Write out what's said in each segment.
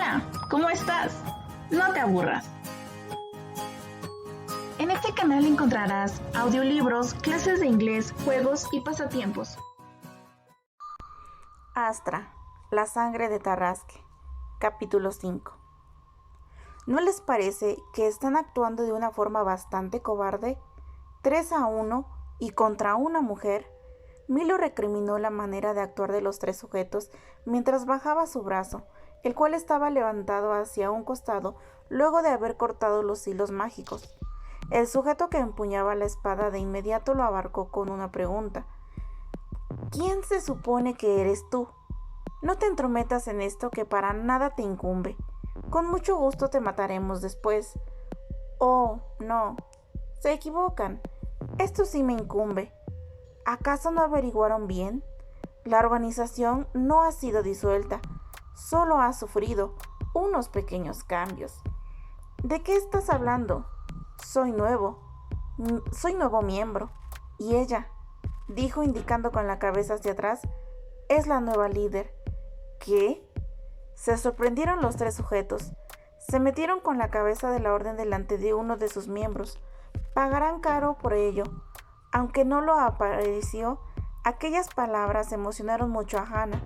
Hola, ¿cómo estás? No te aburras. En este canal encontrarás audiolibros, clases de inglés, juegos y pasatiempos. Astra, la sangre de Tarrasque, capítulo 5. ¿No les parece que están actuando de una forma bastante cobarde? 3-1 y contra una mujer. Milo recriminó la manera de actuar de los tres sujetos mientras bajaba su brazo, el cual estaba levantado hacia un costado luego de haber cortado los hilos mágicos. El sujeto que empuñaba la espada de inmediato lo abarcó con una pregunta. ¿Quién se supone que eres tú? No te entrometas en esto que para nada te incumbe. Con mucho gusto te mataremos después. Oh, no. Se equivocan. Esto sí me incumbe. ¿Acaso no averiguaron bien? La organización no ha sido disuelta, solo ha sufrido unos pequeños cambios. ¿De qué estás hablando? Soy nuevo miembro. Y ella, dijo indicando con la cabeza hacia atrás, es la nueva líder. ¿Qué? Se sorprendieron los tres sujetos. Se metieron con la cabeza de la orden delante de uno de sus miembros. Pagarán caro por ello. Aunque no lo apareció, aquellas palabras emocionaron mucho a Hannah.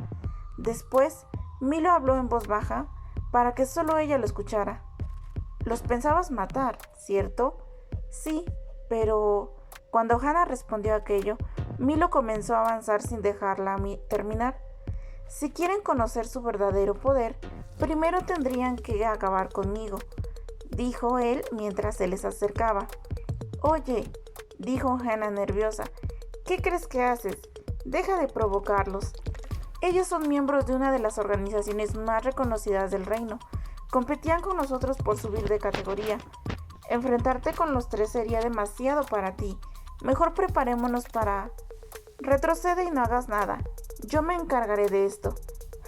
Después, Milo habló en voz baja para que solo ella lo escuchara. Los pensabas matar, ¿cierto? Sí, pero... Cuando Hannah respondió aquello, Milo comenzó a avanzar sin dejarla terminar. Si quieren conocer su verdadero poder, primero tendrían que acabar conmigo, dijo él mientras se les acercaba. Oye, dijo Hannah nerviosa, ¿qué crees que haces? Deja de provocarlos. Ellos son miembros de una de las organizaciones más reconocidas del reino. Competían con nosotros por subir de categoría. Enfrentarte con los tres sería demasiado para ti. Mejor preparémonos para... Retrocede y no hagas nada. Yo me encargaré de esto.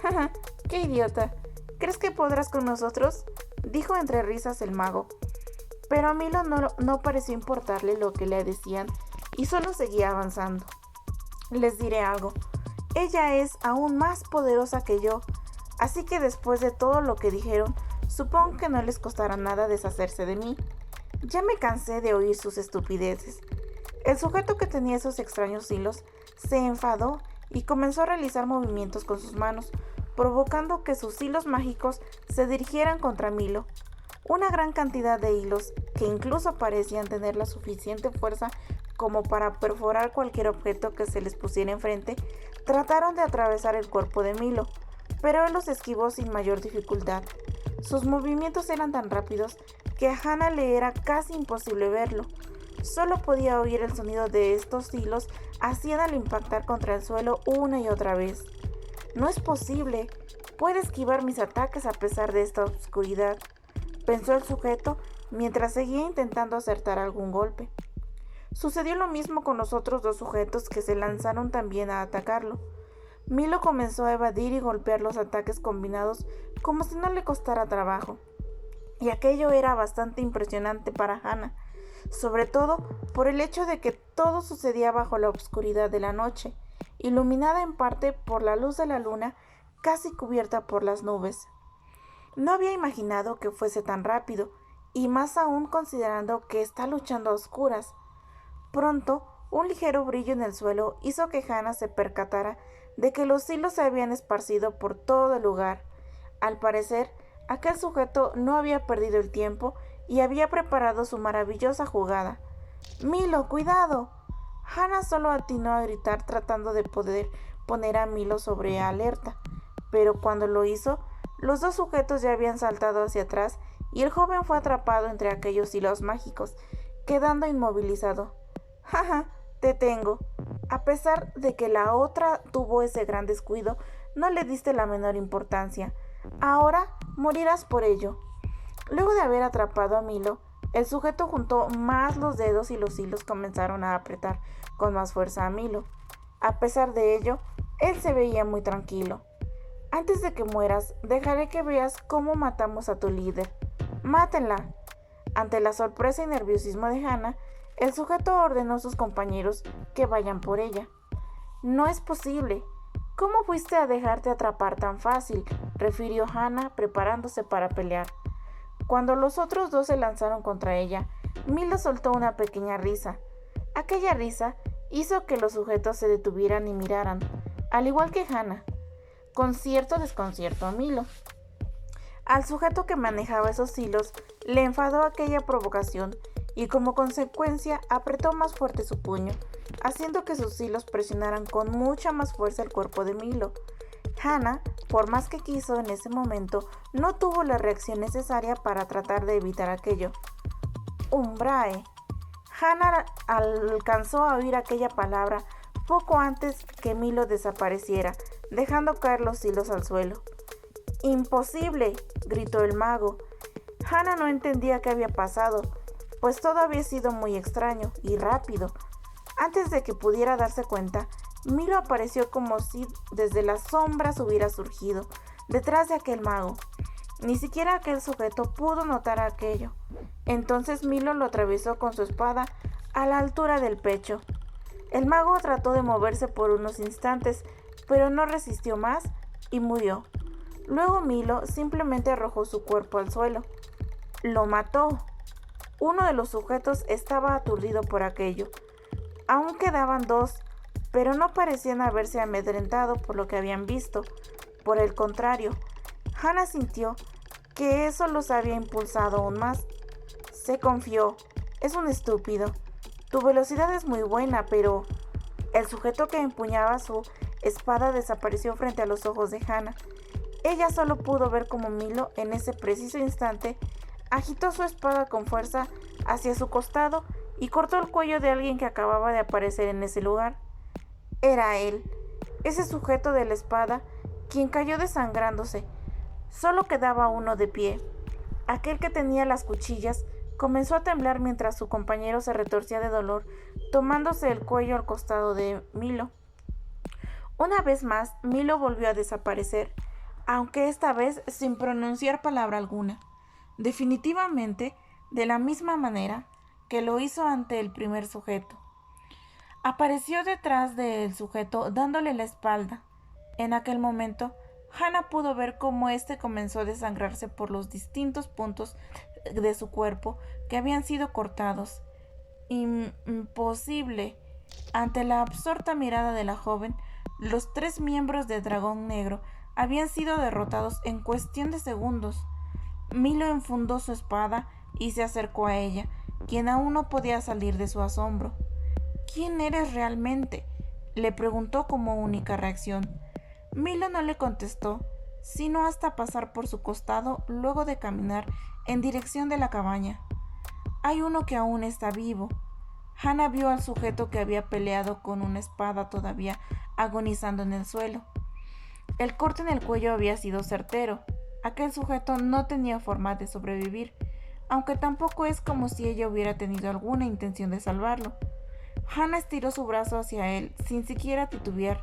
Jaja, qué idiota. ¿Crees que podrás con nosotros? Dijo entre risas el mago. Pero a Milo no pareció importarle lo que le decían y solo seguía avanzando. Les diré algo. Ella es aún más poderosa que yo, así que después de todo lo que dijeron, supongo que no les costará nada deshacerse de mí. Ya me cansé de oír sus estupideces. El sujeto que tenía esos extraños hilos se enfadó y comenzó a realizar movimientos con sus manos, provocando que sus hilos mágicos se dirigieran contra Milo. Una gran cantidad de hilos, que incluso parecían tener la suficiente fuerza como para perforar cualquier objeto que se les pusiera enfrente, trataron de atravesar el cuerpo de Milo, pero él los esquivó sin mayor dificultad. Sus movimientos eran tan rápidos que a Hannah le era casi imposible verlo. Solo podía oír el sonido de estos hilos hacían al impactar contra el suelo una y otra vez. No es posible. Puede esquivar mis ataques a pesar de esta oscuridad, pensó el sujeto mientras seguía intentando acertar algún golpe. Sucedió lo mismo con los otros dos sujetos que se lanzaron también a atacarlo. Milo comenzó a evadir y golpear los ataques combinados como si no le costara trabajo. Y aquello era bastante impresionante para Hannah, sobre todo por el hecho de que todo sucedía bajo la oscuridad de la noche, iluminada en parte por la luz de la luna casi cubierta por las nubes. No había imaginado que fuese tan rápido, y más aún considerando que está luchando a oscuras. Pronto, un ligero brillo en el suelo hizo que Hannah se percatara de que los hilos se habían esparcido por todo el lugar. Al parecer, aquel sujeto no había perdido el tiempo y había preparado su maravillosa jugada. ¡Milo, cuidado! Hannah solo atinó a gritar tratando de poder poner a Milo sobre alerta, pero cuando lo hizo, los dos sujetos ya habían saltado hacia atrás y el joven fue atrapado entre aquellos hilos mágicos, quedando inmovilizado. ¡Jaja! Te tengo. A pesar de que la otra tuvo ese gran descuido, no le diste la menor importancia. Ahora morirás por ello. Luego de haber atrapado a Milo, el sujeto juntó más los dedos y los hilos comenzaron a apretar con más fuerza a Milo. A pesar de ello, él se veía muy tranquilo. Antes de que mueras, dejaré que veas cómo matamos a tu líder. ¡Mátenla! Ante la sorpresa y nerviosismo de Hannah, el sujeto ordenó a sus compañeros que vayan por ella. No es posible. ¿Cómo fuiste a dejarte atrapar tan fácil?, refirió Hannah, preparándose para pelear. Cuando los otros dos se lanzaron contra ella, Milo soltó una pequeña risa. Aquella risa hizo que los sujetos se detuvieran y miraran, al igual que Hannah, con cierto desconcierto a Milo. Al sujeto que manejaba esos hilos le enfadó aquella provocación y como consecuencia apretó más fuerte su puño, haciendo que sus hilos presionaran con mucha más fuerza el cuerpo de Milo. Hannah, por más que quiso en ese momento, no tuvo la reacción necesaria para tratar de evitar aquello. Umbrae. Hannah alcanzó a oír aquella palabra poco antes que Milo desapareciera, dejando caer los hilos al suelo. ¡Imposible!, gritó el mago. Hannah no entendía qué había pasado, pues todo había sido muy extraño y rápido. Antes de que pudiera darse cuenta, Milo apareció como si desde las sombras hubiera surgido, detrás de aquel mago. Ni siquiera aquel sujeto pudo notar aquello. Entonces Milo lo atravesó con su espada a la altura del pecho. El mago trató de moverse por unos instantes, pero no resistió más y murió. Luego Milo simplemente arrojó su cuerpo al suelo. ¡Lo mató! Uno de los sujetos estaba aturdido por aquello. Aún quedaban dos, pero no parecían haberse amedrentado por lo que habían visto. Por el contrario, Hannah sintió que eso los había impulsado aún más. Se confió. Es un estúpido. Tu velocidad es muy buena, pero... El sujeto que empuñaba su espada desapareció frente a los ojos de Hannah. Ella solo pudo ver cómo Milo, en ese preciso instante, agitó su espada con fuerza hacia su costado y cortó el cuello de alguien que acababa de aparecer en ese lugar. Era él, ese sujeto de la espada, quien cayó desangrándose. Solo quedaba uno de pie. Aquel que tenía las cuchillas comenzó a temblar mientras su compañero se retorcía de dolor, tomándose el cuello al costado de Milo. Una vez más, Milo volvió a desaparecer, aunque esta vez sin pronunciar palabra alguna. Definitivamente, de la misma manera que lo hizo ante el primer sujeto. Apareció detrás del sujeto dándole la espalda. En aquel momento, Hannah pudo ver cómo éste comenzó a desangrarse por los distintos puntos de su cuerpo que habían sido cortados. Imposible. Ante la absorta mirada de la joven, los 3 miembros del Dragón Negro habían sido derrotados en cuestión de segundos. Milo enfundó su espada y se acercó a ella, quien aún no podía salir de su asombro. ¿Quién eres realmente?, le preguntó como única reacción. Milo no le contestó, sino hasta pasar por su costado luego de caminar en dirección de la cabaña. Hay uno que aún está vivo. Hannah vio al sujeto que había peleado con una espada todavía agonizando en el suelo. El corte en el cuello había sido certero. Aquel sujeto no tenía forma de sobrevivir, aunque tampoco es como si ella hubiera tenido alguna intención de salvarlo. Hannah estiró su brazo hacia él sin siquiera titubear.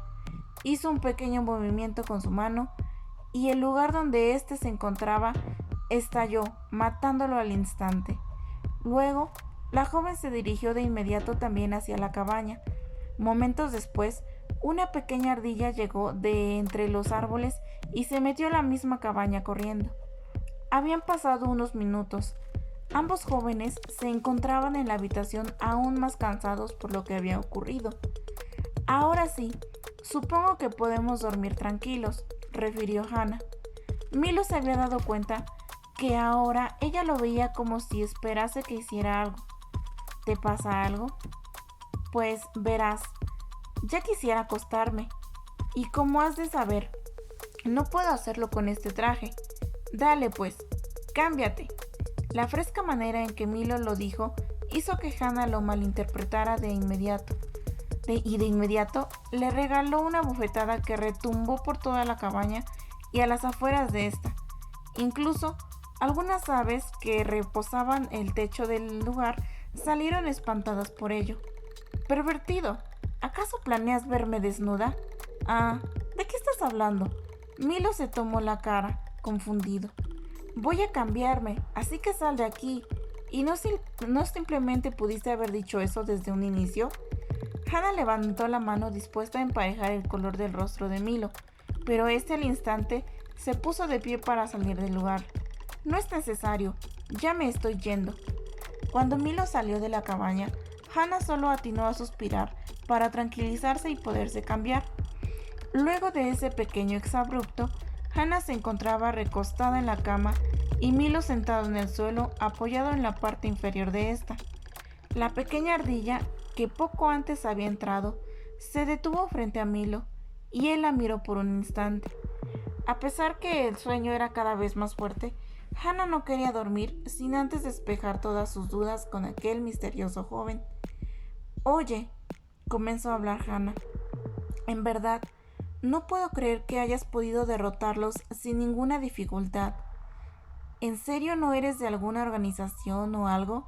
Hizo un pequeño movimiento con su mano y el lugar donde éste se encontraba estalló, matándolo al instante. Luego, la joven se dirigió de inmediato también hacia la cabaña. Momentos después, una pequeña ardilla llegó de entre los árboles y se metió a la misma cabaña corriendo. Habían pasado unos minutos. Ambos jóvenes se encontraban en la habitación aún más cansados por lo que había ocurrido. Ahora sí, supongo que podemos dormir tranquilos, refirió Hannah. Milo se había dado cuenta que ahora ella lo veía como si esperase que hiciera algo. ¿Te pasa algo? Pues verás, ya quisiera acostarme. ¿Y cómo has de saber? No puedo hacerlo con este traje. Dale pues, cámbiate. La fresca manera en que Milo lo dijo hizo que Hannah lo malinterpretara de inmediato. De inmediato le regaló una bofetada que retumbó por toda la cabaña y a las afueras de esta. Incluso algunas aves que reposaban el techo del lugar salieron espantadas por ello. Pervertido, ¿acaso planeas verme desnuda? Ah, ¿de qué estás hablando? Milo se tomó la cara, confundido. Voy a cambiarme, así que sal de aquí. ¿Y no simplemente pudiste haber dicho eso desde un inicio? Hannah levantó la mano dispuesta a emparejar el color del rostro de Milo, pero este al instante se puso de pie para salir del lugar. No es necesario, ya me estoy yendo. Cuando Milo salió de la cabaña, Hannah solo atinó a suspirar para tranquilizarse y poderse cambiar. Luego de ese pequeño exabrupto, Hannah se encontraba recostada en la cama y Milo sentado en el suelo apoyado en la parte inferior de esta. La pequeña ardilla, que poco antes había entrado, se detuvo frente a Milo y él la miró por un instante. A pesar que el sueño era cada vez más fuerte, Hannah no quería dormir sin antes despejar todas sus dudas con aquel misterioso joven. «Oye», comenzó a hablar Hannah, «en verdad, no puedo creer que hayas podido derrotarlos sin ninguna dificultad. ¿En serio no eres de alguna organización o algo?»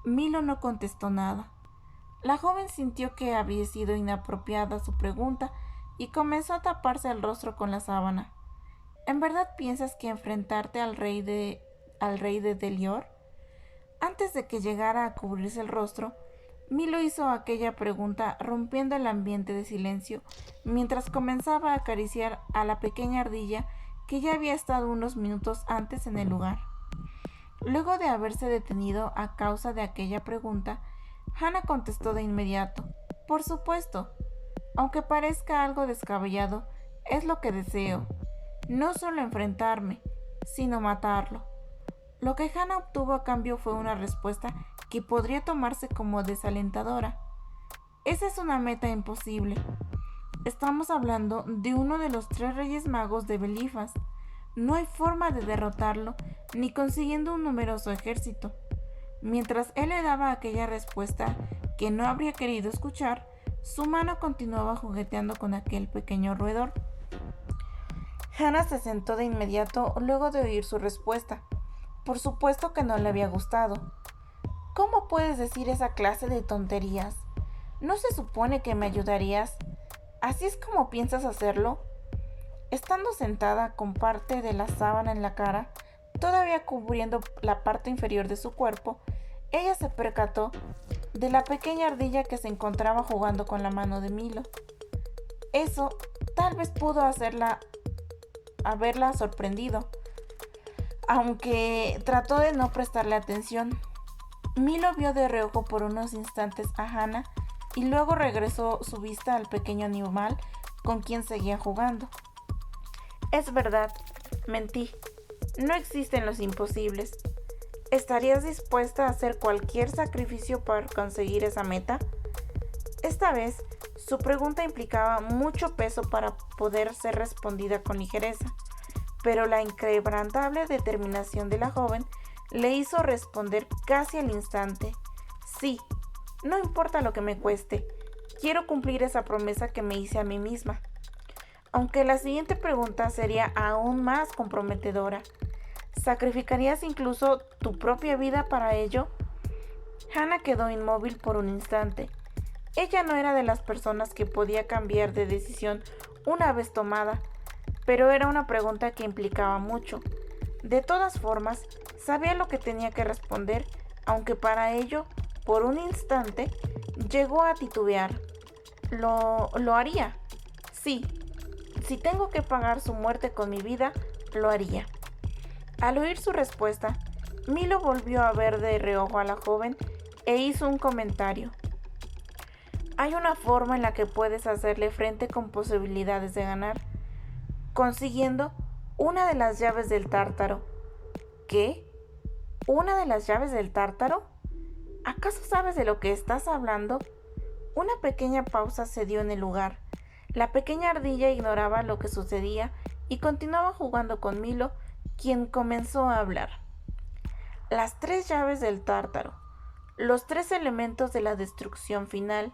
Milo no contestó nada. La joven sintió que había sido inapropiada su pregunta y comenzó a taparse el rostro con la sábana. ¿En verdad piensas que enfrentarte al rey de Delior? Antes de que llegara a cubrirse el rostro, Milo hizo aquella pregunta rompiendo el ambiente de silencio mientras comenzaba a acariciar a la pequeña ardilla que ya había estado unos minutos antes en el lugar. Luego de haberse detenido a causa de aquella pregunta, Hannah contestó de inmediato: «Por supuesto. Aunque parezca algo descabellado, es lo que deseo. No solo enfrentarme, sino matarlo». Lo que Hannah obtuvo a cambio fue una respuesta que podría tomarse como desalentadora. Esa es una meta imposible. Estamos hablando de uno de los 3 reyes magos de Belifas. No hay forma de derrotarlo, ni consiguiendo un numeroso ejército. Mientras él le daba aquella respuesta que no habría querido escuchar, su mano continuaba jugueteando con aquel pequeño roedor. Hannah se sentó de inmediato luego de oír su respuesta. Por supuesto que no le había gustado. «¿Cómo puedes decir esa clase de tonterías? ¿No se supone que me ayudarías? ¿Así es como piensas hacerlo?» Estando sentada con parte de la sábana en la cara, todavía cubriendo la parte inferior de su cuerpo, ella se percató de la pequeña ardilla que se encontraba jugando con la mano de Milo. Eso tal vez pudo haberla sorprendido, aunque trató de no prestarle atención. Milo vio de reojo por unos instantes a Hannah y luego regresó su vista al pequeño animal con quien seguía jugando. «Es verdad, mentí. No existen los imposibles. ¿Estarías dispuesta a hacer cualquier sacrificio para conseguir esa meta?» Esta vez, su pregunta implicaba mucho peso para poder ser respondida con ligereza, pero la inquebrantable determinación de la joven le hizo responder casi al instante: «Sí, no importa lo que me cueste. Quiero cumplir esa promesa que me hice a mí misma». Aunque la siguiente pregunta sería aún más comprometedora: ¿sacrificarías incluso tu propia vida para ello? Hannah quedó inmóvil por un instante. Ella no era de las personas que podía cambiar de decisión una vez tomada, pero era una pregunta que implicaba mucho. De todas formas, sabía lo que tenía que responder, aunque para ello, por un instante, llegó a titubear. Lo haría. Sí. Si tengo que pagar su muerte con mi vida, lo haría. Al oír su respuesta, Milo volvió a ver de reojo a la joven e hizo un comentario. «Hay una forma en la que puedes hacerle frente con posibilidades de ganar, consiguiendo una de las llaves del Tártaro». «¿Qué? ¿Una de las llaves del Tártaro? ¿Acaso sabes de lo que estás hablando?» Una pequeña pausa se dio en el lugar. La pequeña ardilla ignoraba lo que sucedía y continuaba jugando con Milo, quien comenzó a hablar. «Las 3 llaves del Tártaro, los 3 elementos de la destrucción final»,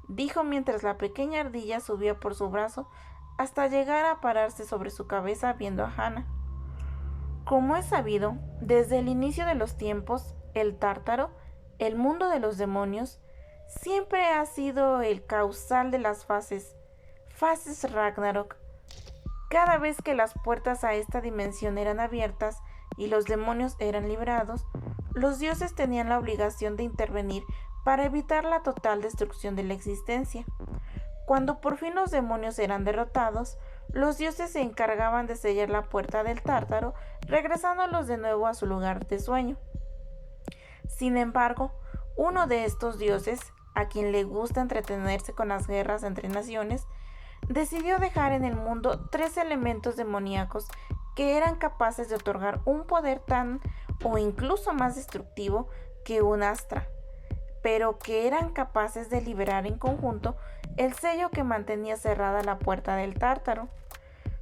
dijo mientras la pequeña ardilla subía por su brazo hasta llegar a pararse sobre su cabeza viendo a Hannah. Como es sabido, desde el inicio de los tiempos, el Tártaro, el mundo de los demonios, siempre ha sido el causal de las fases Ragnarok. Cada vez que las puertas a esta dimensión eran abiertas y los demonios eran librados, los dioses tenían la obligación de intervenir para evitar la total destrucción de la existencia. Cuando por fin los demonios eran derrotados, los dioses se encargaban de sellar la puerta del Tártaro, regresándolos de nuevo a su lugar de sueño. Sin embargo, uno de estos dioses, a quien le gusta entretenerse con las guerras entre naciones, decidió dejar en el mundo 3 elementos demoníacos que eran capaces de otorgar un poder tan o incluso más destructivo que un astra, pero que eran capaces de liberar en conjunto el sello que mantenía cerrada la puerta del Tártaro.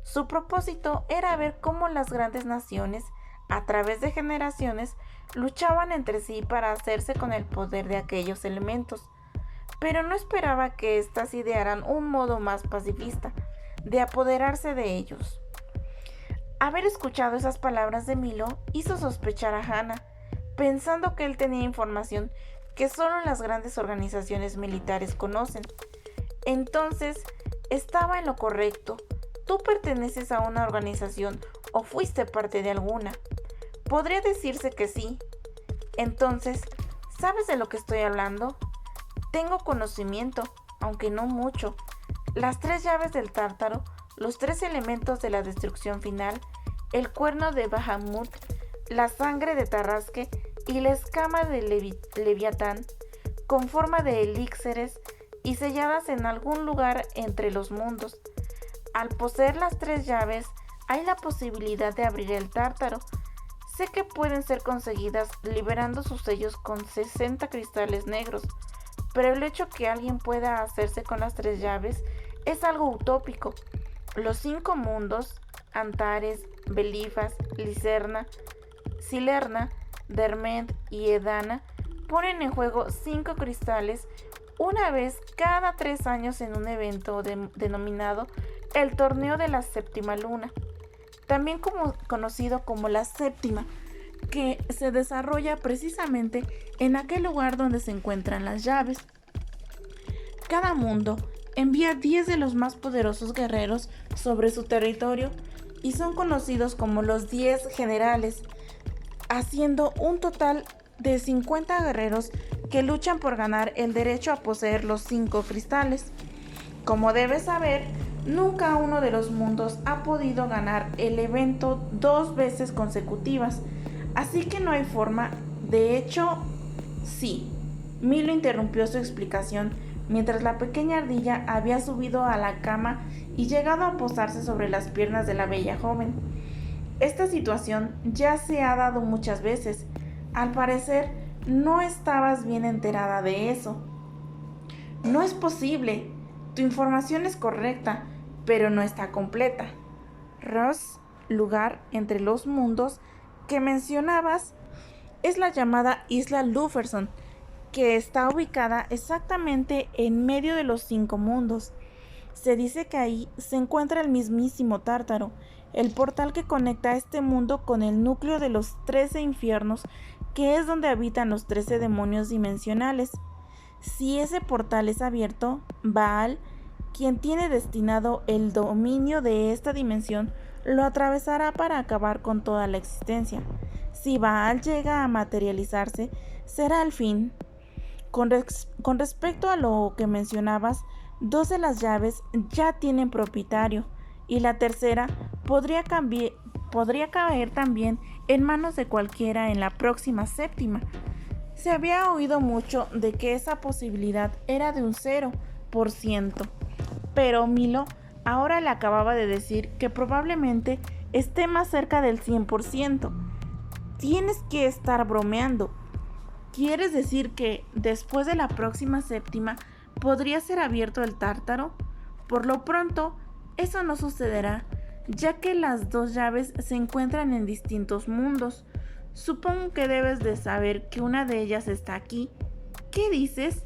Su propósito era ver cómo las grandes naciones, a través de generaciones, luchaban entre sí para hacerse con el poder de aquellos elementos, pero no esperaba que éstas idearan un modo más pacifista de apoderarse de ellos. Haber escuchado esas palabras de Milo hizo sospechar a Hannah, pensando que él tenía información que solo las grandes organizaciones militares conocen. Entonces, estaba en lo correcto. Tú perteneces a una organización o fuiste parte de alguna. Podría decirse que sí. Entonces, ¿sabes de lo que estoy hablando? Tengo conocimiento, aunque no mucho. Las 3 llaves del Tártaro, los 3 elementos de la destrucción final, el cuerno de Bahamut, la sangre de Tarrasque y la escama de Leviatán, con forma de elixires y selladas en algún lugar entre los mundos. Al poseer las 3 llaves, hay la posibilidad de abrir el Tártaro. Sé que pueden ser conseguidas liberando sus sellos con 60 cristales negros, pero el hecho que alguien pueda hacerse con las 3 llaves es algo utópico. Los 5 mundos, Antares, Belifas, Silerna, Derment y Edana, ponen en juego 5 cristales una vez cada 3 años en un evento denominado el Torneo de la Séptima Luna, también conocido como la Séptima, que se desarrolla precisamente en aquel lugar donde se encuentran las llaves. Cada mundo envía 10 de los más poderosos guerreros sobre su territorio y son conocidos como los 10 generales, haciendo un total de 50 guerreros que luchan por ganar el derecho a poseer los 5 cristales. Como debes saber, nunca uno de los mundos ha podido ganar el evento 2 veces consecutivas, así que no hay forma. De hecho, sí. Milo interrumpió su explicación mientras la pequeña ardilla había subido a la cama y llegado a posarse sobre las piernas de la bella joven. Esta situación ya se ha dado muchas veces. Al parecer, no estabas bien enterada de eso. No es posible. Tu información es correcta, pero no está completa. Ross, lugar entre los mundos que mencionabas, es la llamada Isla Luferson, que está ubicada exactamente en medio de los 5 mundos. Se dice que ahí se encuentra el mismísimo Tártaro, el portal que conecta a este mundo con el núcleo de los 13 infiernos, que es donde habitan los 13 demonios dimensionales. Si ese portal es abierto, Baal, quien tiene destinado el dominio de esta dimensión, lo atravesará para acabar con toda la existencia. Si Baal llega a materializarse, será el fin. Con respecto a lo que mencionabas, 2 de las llaves ya tienen propietario y la tercera podría caer también en manos de cualquiera en la próxima séptima. Se había oído mucho de que esa posibilidad era de un 0%, pero Milo ahora le acababa de decir que probablemente esté más cerca del 100%. Tienes que estar bromeando. ¿Quieres decir que después de la próxima séptima podría ser abierto el Tártaro? Por lo pronto, eso no sucederá, ya que las 2 llaves se encuentran en distintos mundos. Supongo que debes de saber que una de ellas está aquí. ¿Qué dices?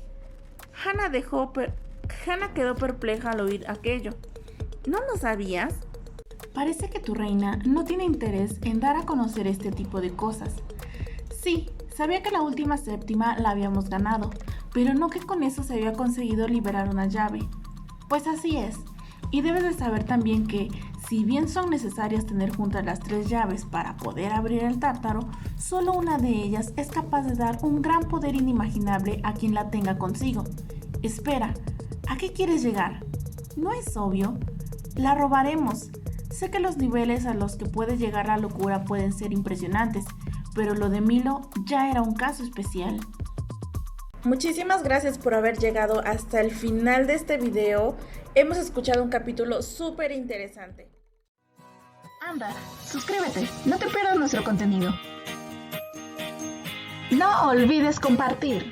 Hannah quedó perpleja al oír aquello. ¿No lo sabías? Parece que tu reina no tiene interés en dar a conocer este tipo de cosas. Sí, sabía que la última séptima la habíamos ganado, pero no que con eso se había conseguido liberar una llave. Pues así es, y debes de saber también que Si bien son necesarias tener juntas las 3 llaves para poder abrir el tártaro, solo una de ellas es capaz de dar un gran poder inimaginable a quien la tenga consigo. Espera, ¿a qué quieres llegar? ¿No es obvio? La robaremos. Sé que los niveles a los que puede llegar la locura pueden ser impresionantes, pero lo de Milo ya era un caso especial. Muchísimas gracias por haber llegado hasta el final de este video. Hemos escuchado un capítulo súper interesante. Anda, suscríbete, no te pierdas nuestro contenido. No olvides compartir.